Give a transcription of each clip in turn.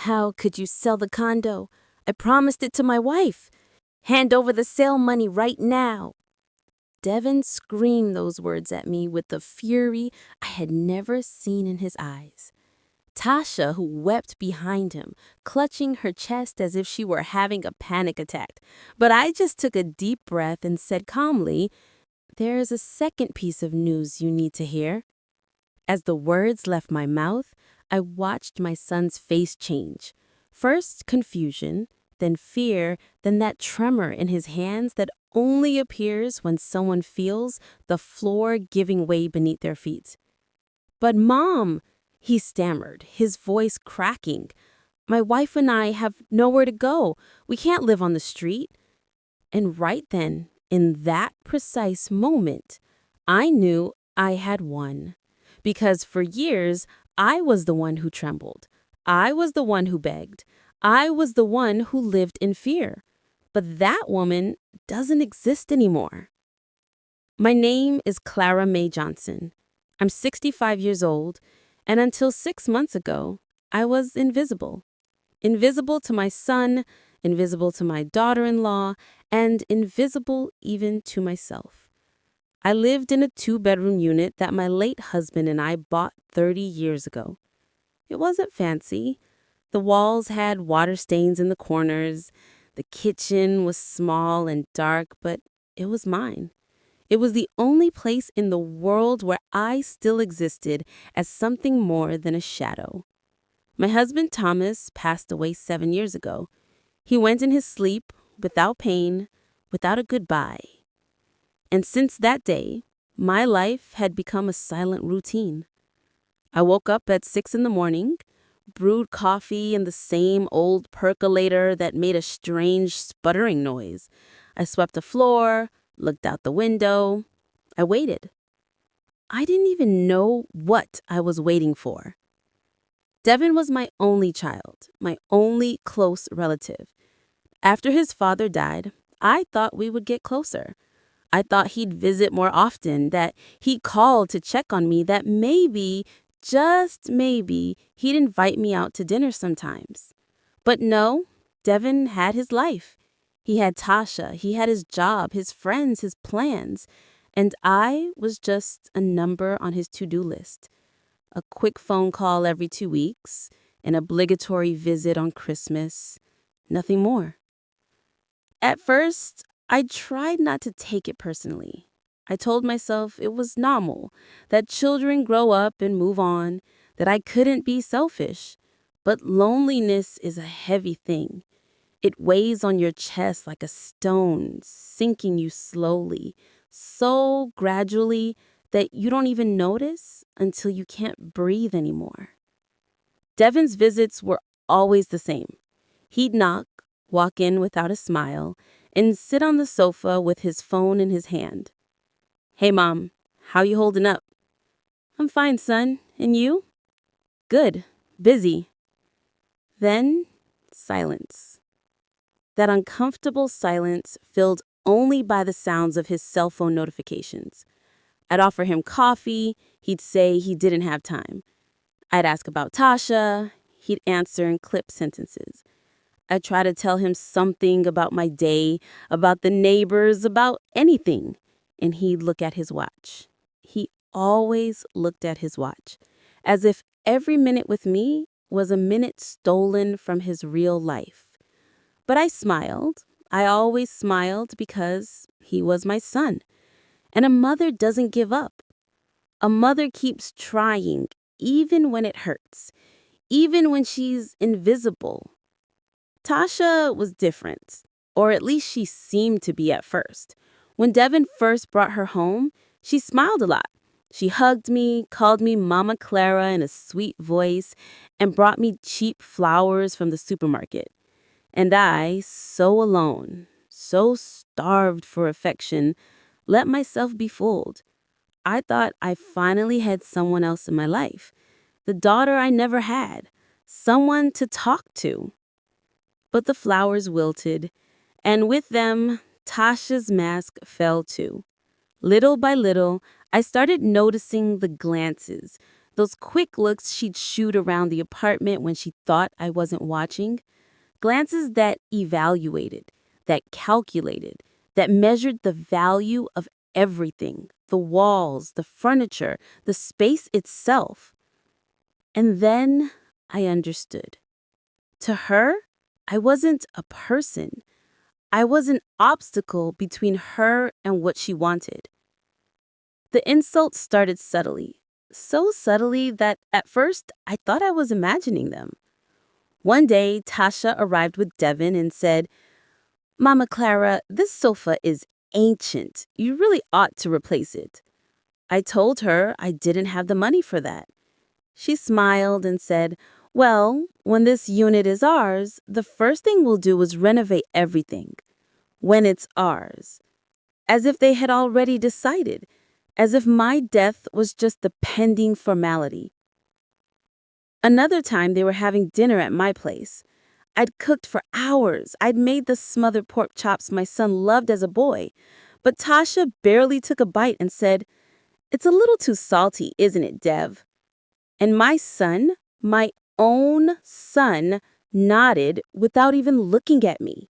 How could you sell the condo? I promised it to my wife. Hand over the sale money right now. Devin screamed those words at me with a fury I had never seen in his eyes. Tasha, who wept behind him, clutching her chest as if she were having a panic attack. But I just took a deep breath and said calmly, "There's a second piece of news you need to hear." As the words left my mouth, I watched my son's face change. First confusion, then fear, then that tremor in his hands that only appears when someone feels the floor giving way beneath their feet. "But Mom," he stammered, his voice cracking. "My wife and I have nowhere to go. We can't live on the street." And right then, in that precise moment, I knew I had won. Because for years, I was the one who trembled. I was the one who begged. I was the one who lived in fear. But that woman doesn't exist anymore. My name is Clara Mae Johnson. I'm 65 years old, and until 6 months ago, I was invisible. Invisible to my son, invisible to my daughter-in-law, and invisible even to myself. I lived in a 2-bedroom unit that my late husband and I bought 30 years ago. It wasn't fancy. The walls had water stains in the corners. The kitchen was small and dark, but it was mine. It was the only place in the world where I still existed as something more than a shadow. My husband Thomas passed away 7 years ago. He went in his sleep without pain, without a goodbye. And since that day, my life had become a silent routine. I woke up at 6 in the morning, brewed coffee in the same old percolator that made a strange sputtering noise. I swept the floor, looked out the window. I waited. I didn't even know what I was waiting for. Devin was my only child, my only close relative. After his father died, I thought we would get closer. I thought he'd visit more often, that he'd call to check on me, that maybe, just maybe, he'd invite me out to dinner sometimes. But no, Devin had his life. He had Tasha, he had his job, his friends, his plans. And I was just a number on his to-do list. A quick phone call every 2 weeks, an obligatory visit on Christmas, nothing more. At first, I tried not to take it personally. I told myself it was normal, that children grow up and move on, that I couldn't be selfish. But loneliness is a heavy thing. It weighs on your chest like a stone, sinking you slowly, so gradually that you don't even notice until you can't breathe anymore. Devin's visits were always the same. He'd knock, walk in without a smile, and sit on the sofa with his phone in his hand. "Hey, Mom, how you holding up?" "I'm fine, son. And you?" "Good. Busy." Then, silence. That uncomfortable silence filled only by the sounds of his cell phone notifications. I'd offer him coffee. He'd say he didn't have time. I'd ask about Tasha. He'd answer in clipped sentences. I'd try to tell him something about my day, about the neighbors, about anything. And he'd look at his watch. He always looked at his watch, as if every minute with me was a minute stolen from his real life. But I smiled. I always smiled because he was my son. And a mother doesn't give up. A mother keeps trying, even when it hurts, even when she's invisible. Tasha was different, or at least she seemed to be at first. When Devin first brought her home, she smiled a lot. She hugged me, called me Mama Clara in a sweet voice, and brought me cheap flowers from the supermarket. And I, so alone, so starved for affection, let myself be fooled. I thought I finally had someone else in my life, the daughter I never had, someone to talk to. But the flowers wilted, and with them, Tasha's mask fell too. Little by little, I started noticing the glances, Those quick looks she'd shoot around the apartment when she thought I wasn't watching. Glances that evaluated, that calculated, that measured the value of everything, the walls, the furniture, the space itself. And then I understood. To her, I wasn't a person. I was an obstacle between her and what she wanted. The insults started subtly, so subtly that at first I thought I was imagining them. One day, Tasha arrived with Devin and said, "Mama Clara, this sofa is ancient. You really ought to replace it." I told her I didn't have the money for that. She smiled and said, "Well, when this unit is ours, the first thing we'll do is renovate everything. When it's ours." As if they had already decided, as if my death was just the pending formality. Another time they were having dinner at my place. I'd cooked for hours. I'd made the smothered pork chops my son loved as a boy. But Tasha barely took a bite and said, "It's a little too salty, isn't it, Dev?" And my son, my own son, nodded without even looking at me.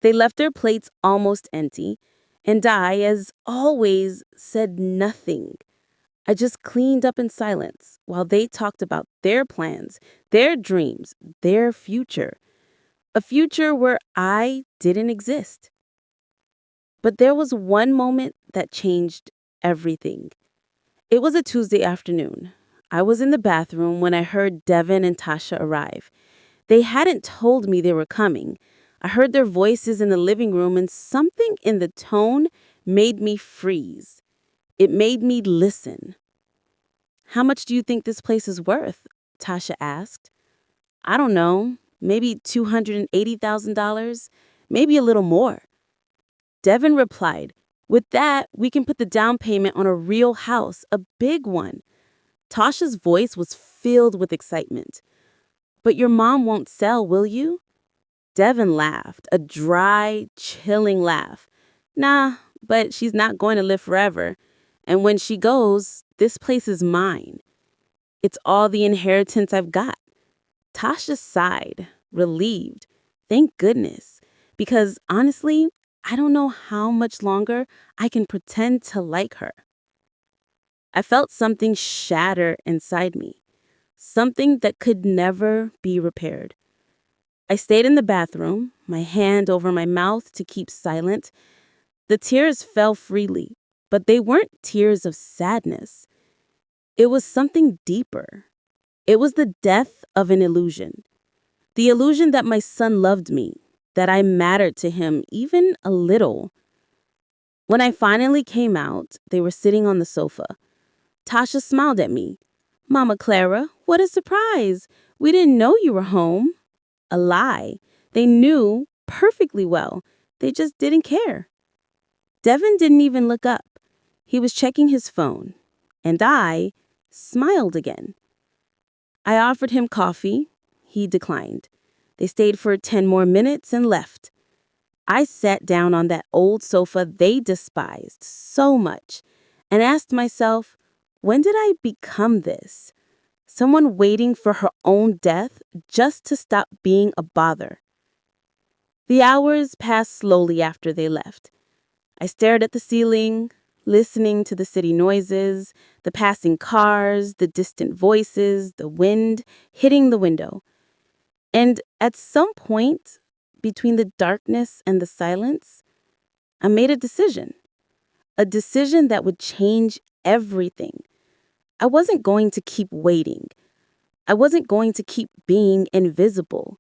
They left their plates almost empty, and I, as always, said nothing. I just cleaned up in silence while they talked about their plans, their dreams, their future. A future where I didn't exist. But there was one moment that changed everything. It was a Tuesday afternoon. I was in the bathroom when I heard Devin and Tasha arrive. They hadn't told me they were coming. I heard their voices in the living room, and something in the tone made me freeze. It made me listen. "How much do you think this place is worth?" Tasha asked. "I don't know, maybe $280,000, maybe a little more." Devin replied, "With that, we can put the down payment on a real house, a big one." Tasha's voice was filled with excitement. "But your mom won't sell, will you?" Devin laughed, a dry, chilling laugh. "Nah, but she's not going to live forever. And when she goes, this place is mine. It's all the inheritance I've got." Tasha sighed, relieved. Thank goodness. Because honestly, I don't know how much longer I can pretend to like her. I felt something shatter inside me, something that could never be repaired. I stayed in the bathroom, my hand over my mouth to keep silent. The tears fell freely, but they weren't tears of sadness. It was something deeper. It was the death of an illusion. The illusion that my son loved me, that I mattered to him even a little. When I finally came out, they were sitting on the sofa. Tasha smiled at me. "Mama Clara, what a surprise. We didn't know you were home." A lie. They knew perfectly well. They just didn't care. Devin didn't even look up. He was checking his phone. And I smiled again. I offered him coffee. He declined. They stayed for 10 more minutes and left. I sat down on that old sofa they despised so much and asked myself, when did I become this? Someone waiting for her own death just to stop being a bother. The hours passed slowly after they left. I stared at the ceiling, listening to the city noises, the passing cars, the distant voices, the wind hitting the window. And at some point, between the darkness and the silence, I made a decision that would change everything. I wasn't going to keep waiting. I wasn't going to keep being invisible.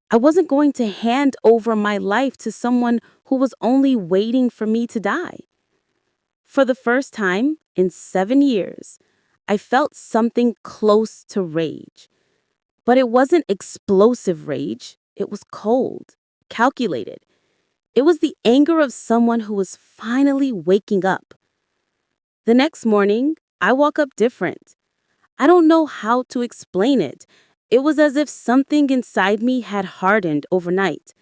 I wasn't going to hand over my life to someone who was only waiting for me to die. For the first time in 7 years, I felt something close to rage. But it wasn't explosive rage. It was cold, calculated. It was the anger of someone who was finally waking up. The next morning, I woke up different. I don't know how to explain it. It was as if something inside me had hardened overnight,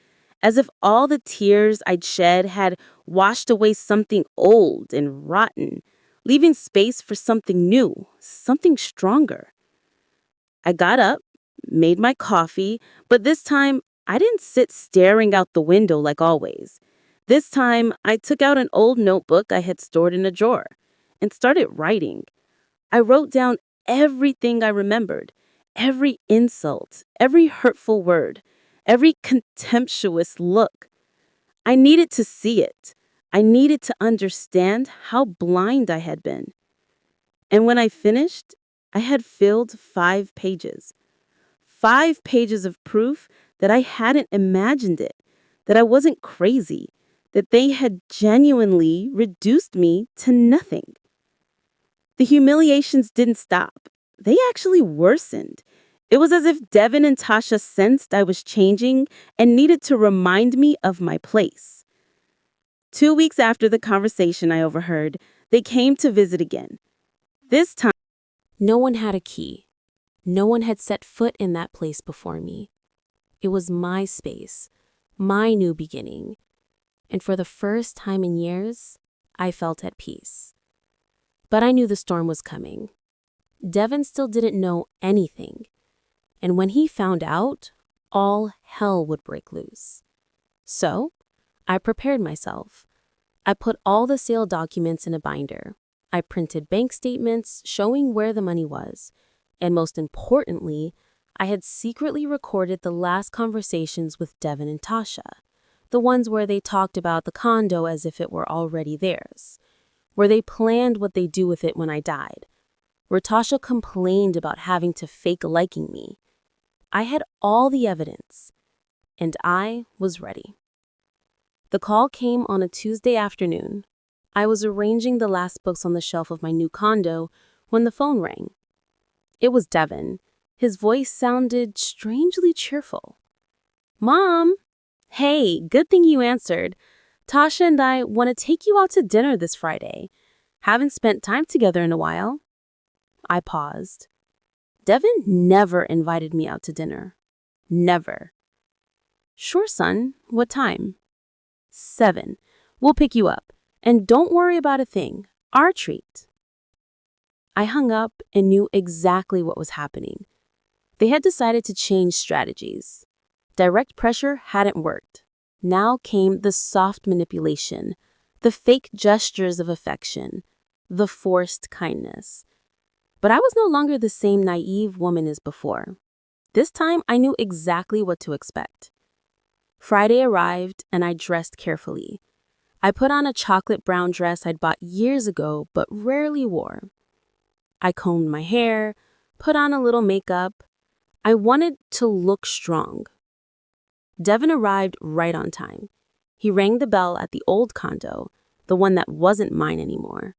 as if all the tears I'd shed had washed away something old and rotten. leaving space for something new, something stronger. I got up, made my coffee, but this time I didn't sit staring out the window like always. This time I took out an old notebook I had stored in a drawer and started writing. I wrote down everything I remembered, every insult, every hurtful word, every contemptuous look. I needed to see it. I needed to understand how blind I had been. And when I finished, I had filled 5 pages. 5 pages of proof that I hadn't imagined it, that I wasn't crazy, that they had genuinely reduced me to nothing. The humiliations didn't stop. They actually worsened. It was as if Devin and Tasha sensed I was changing and needed to remind me of my place. 2 weeks after the conversation I overheard, they came to visit again. This time, no one had a key. No one had set foot in that place before me. It was my space, my new beginning. And for the first time in years, I felt at peace. But I knew the storm was coming. Devin still didn't know anything. And when he found out, all hell would break loose. So, I prepared myself. I put all the sale documents in a binder. I printed bank statements showing where the money was. And most importantly, I had secretly recorded the last conversations with Devin and Tasha, the ones where they talked about the condo as if it were already theirs, where they planned what they'd do with it when I died, where Tasha complained about having to fake liking me. I had all the evidence, and I was ready. The call came on a Tuesday afternoon. I was arranging the last books on the shelf of my new condo when the phone rang. It was Devin. His voice sounded strangely cheerful. "Mom! Hey, good thing you answered. Tasha and I want to take you out to dinner this Friday. Haven't spent time together in a while." I paused. Devin never invited me out to dinner. Never. "Sure, son. What time?" "7. We'll pick you up. And don't worry about a thing. Our treat." I hung up and knew exactly what was happening. They had decided to change strategies. Direct pressure hadn't worked. Now came the soft manipulation, the fake gestures of affection, the forced kindness. But I was no longer the same naive woman as before. This time I knew exactly what to expect. Friday arrived and I dressed carefully. I put on a chocolate brown dress I'd bought years ago but rarely wore. I combed my hair, put on a little makeup. I wanted to look strong. Devin arrived right on time. He rang the bell at the old condo, the one that wasn't mine anymore.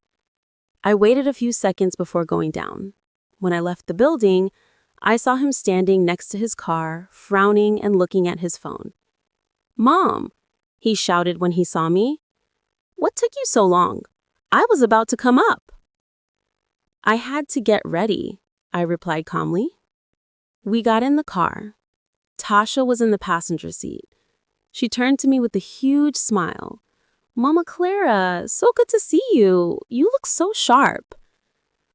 I waited a few seconds before going down. When I left the building, I saw him standing next to his car, frowning and looking at his phone. "Mom," he shouted when he saw me. "What took you so long? I was about to come up." "I had to get ready," I replied calmly. We got in the car. Tasha was in the passenger seat. She turned to me with a huge smile. "Mama Clara, so good to see you. You look so sharp."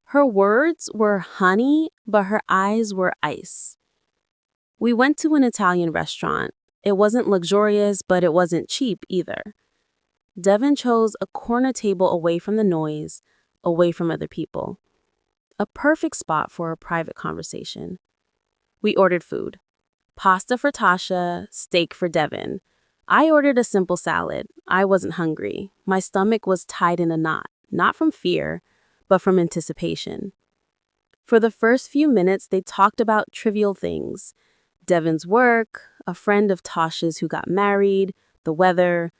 Her words were honey, but her eyes were ice. We went to an Italian restaurant. It wasn't luxurious, but it wasn't cheap either. Devin chose a corner table away from the noise, away from other people. A perfect spot for a private conversation. We ordered food. Pasta for Tasha, steak for Devin. I ordered a simple salad. I wasn't hungry. My stomach was tied in a knot, not from fear, but from anticipation. For the first few minutes, they talked about trivial things. Devin's work, a friend of Tasha's who got married, the weather.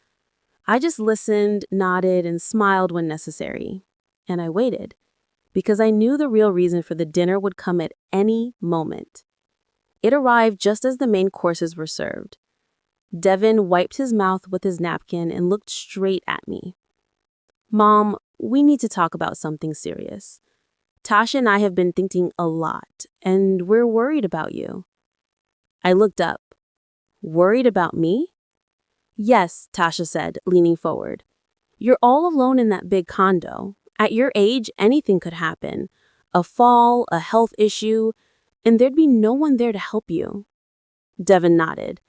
I just listened, nodded, and smiled when necessary. And I waited, because I knew the real reason for the dinner would come at any moment. It arrived just as the main courses were served. Devin wiped his mouth with his napkin and looked straight at me. "Mom, we need to talk about something serious. Tasha and I have been thinking a lot, and we're worried about you." I looked up. "Worried about me?" "Yes," Tasha said, leaning forward. "You're all alone in that big condo. At your age, anything could happen. A fall, a health issue, and there'd be no one there to help you. Devin nodded.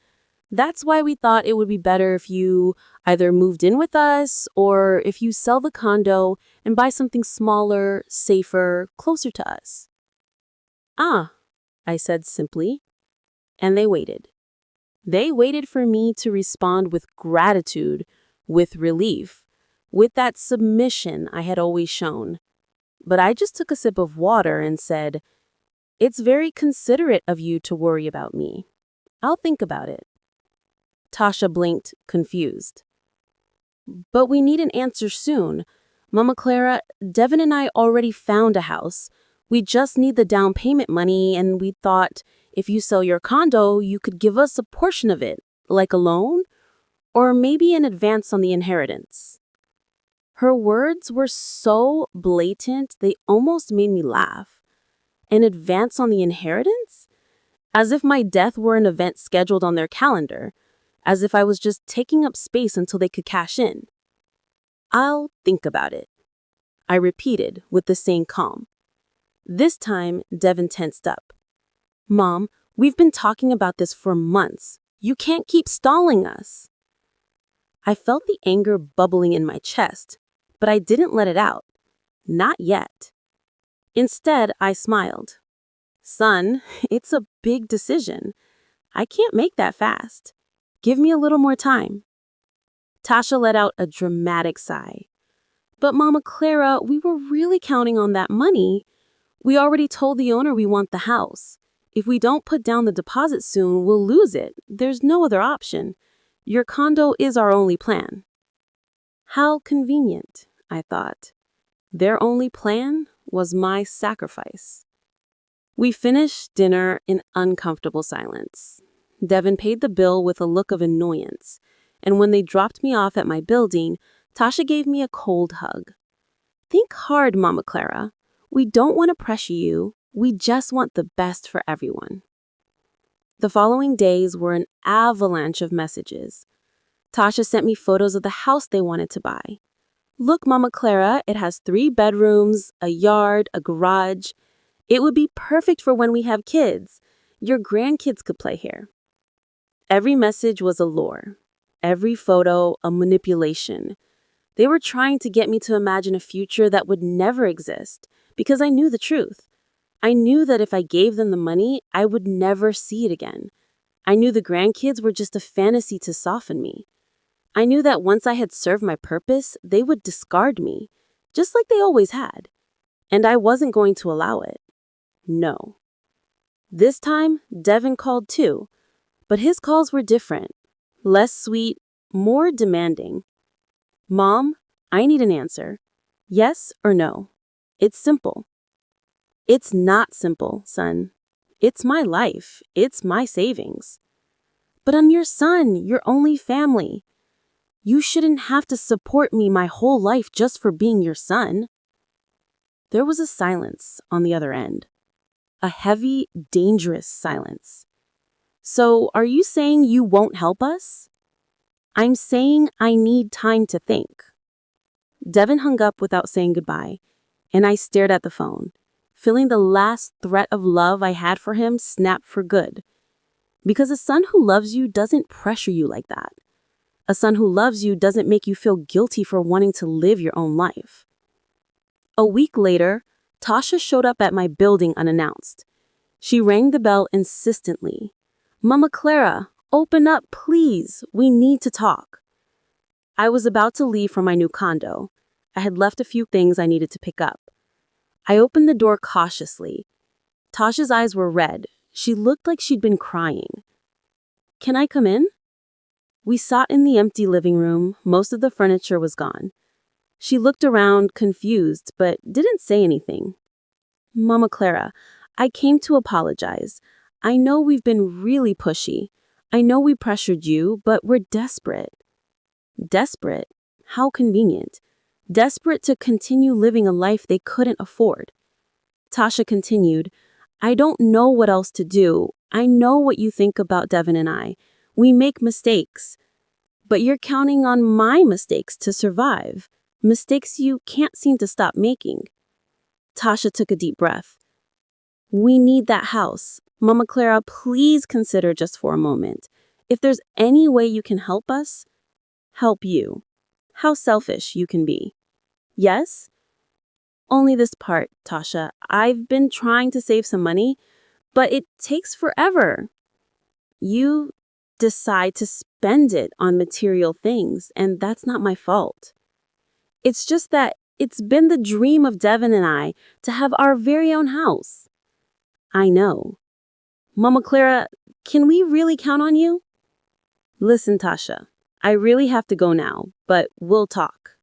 That's why we thought it would be better if you either moved in with us or if you sell the condo and buy something smaller, safer, closer to us. Ah, I said simply, and they waited. They waited for me to respond with gratitude, with relief, with that submission I had always shown. But I just took a sip of water and said, "It's very considerate of you to worry about me. I'll think about it." Tasha blinked, confused. "But we need an answer soon. Mama Clara, Devin and I already found a house. We just need the down payment money, and we thought if you sell your condo, you could give us a portion of it, like a loan, or maybe an advance on the inheritance." Her words were so blatant, they almost made me laugh. An advance on the inheritance? As if my death were an event scheduled on their calendar. As if I was just taking up space until they could cash in. "I'll think about it," I repeated with the same calm. This time, Devin tensed up. "Mom, we've been talking about this for months. You can't keep stalling us." I felt the anger bubbling in my chest, but I didn't let it out. Not yet. Instead, I smiled. "Son, it's a big decision. I can't make that fast. Give me a little more time." Tasha let out a dramatic sigh. "But Mama Clara, we were really counting on that money. We already told the owner we want the house. If we don't put down the deposit soon, we'll lose it. There's no other option. Your condo is our only plan." How convenient, I thought. Their only plan was my sacrifice. We finished dinner in uncomfortable silence. Devin paid the bill with a look of annoyance, and when they dropped me off at my building, Tasha gave me a cold hug. "Think hard, Mama Clara. We don't want to pressure you. We just want the best for everyone." The following days were an avalanche of messages. Tasha sent me photos of the house they wanted to buy. "Look, Mama Clara, it has 3 bedrooms, a yard, a garage. It would be perfect for when we have kids. Your grandkids could play here." Every message was a lure. Every photo, a manipulation. They were trying to get me to imagine a future that would never exist, because I knew the truth. I knew that if I gave them the money, I would never see it again. I knew the grandkids were just a fantasy to soften me. I knew that once I had served my purpose, they would discard me, just like they always had. And I wasn't going to allow it. No. This time, Devin called too, but his calls were different. Less sweet, more demanding. "Mom, I need an answer. Yes or no. It's simple." "It's not simple, son. It's my life. It's my savings." "But I'm your son, your only family. You shouldn't have to support me my whole life just for being your son." There was a silence on the other end. A heavy, dangerous silence. "So, are you saying you won't help us?" "I'm saying I need time to think." Devin hung up without saying goodbye, and I stared at the phone, feeling the last threat of love I had for him snap for good. Because a son who loves you doesn't pressure you like that. A son who loves you doesn't make you feel guilty for wanting to live your own life. A week later, Tasha showed up at my building unannounced. She rang the bell insistently. "Mama Clara, open up, please. We need to talk." I was about to leave for my new condo. I had left a few things I needed to pick up. I opened the door cautiously. Tasha's eyes were red. She looked like she'd been crying. "Can I come in?" We sat in the empty living room. Most of the furniture was gone. She looked around, confused, but didn't say anything. "Mama Clara, I came to apologize. I know we've been really pushy. I know we pressured you, but we're desperate." Desperate? How convenient. Desperate to continue living a life they couldn't afford. Tasha continued, "I don't know what else to do. I know what you think about Devin and I. We make mistakes. But you're counting on my mistakes to survive. Mistakes you can't seem to stop making. Tasha took a deep breath. We need that house. Mama Clara, please consider just for a moment. If there's any way you can help us, help you. How selfish you can be. Yes? Only this part, Tasha. I've been trying to save some money, but it takes forever. You decide to spend it on material things, and that's not my fault. It's just that it's been the dream of Devin and I to have our very own house. I know. Mama Clara, can we really count on you? Listen, Tasha, I really have to go now, but we'll talk.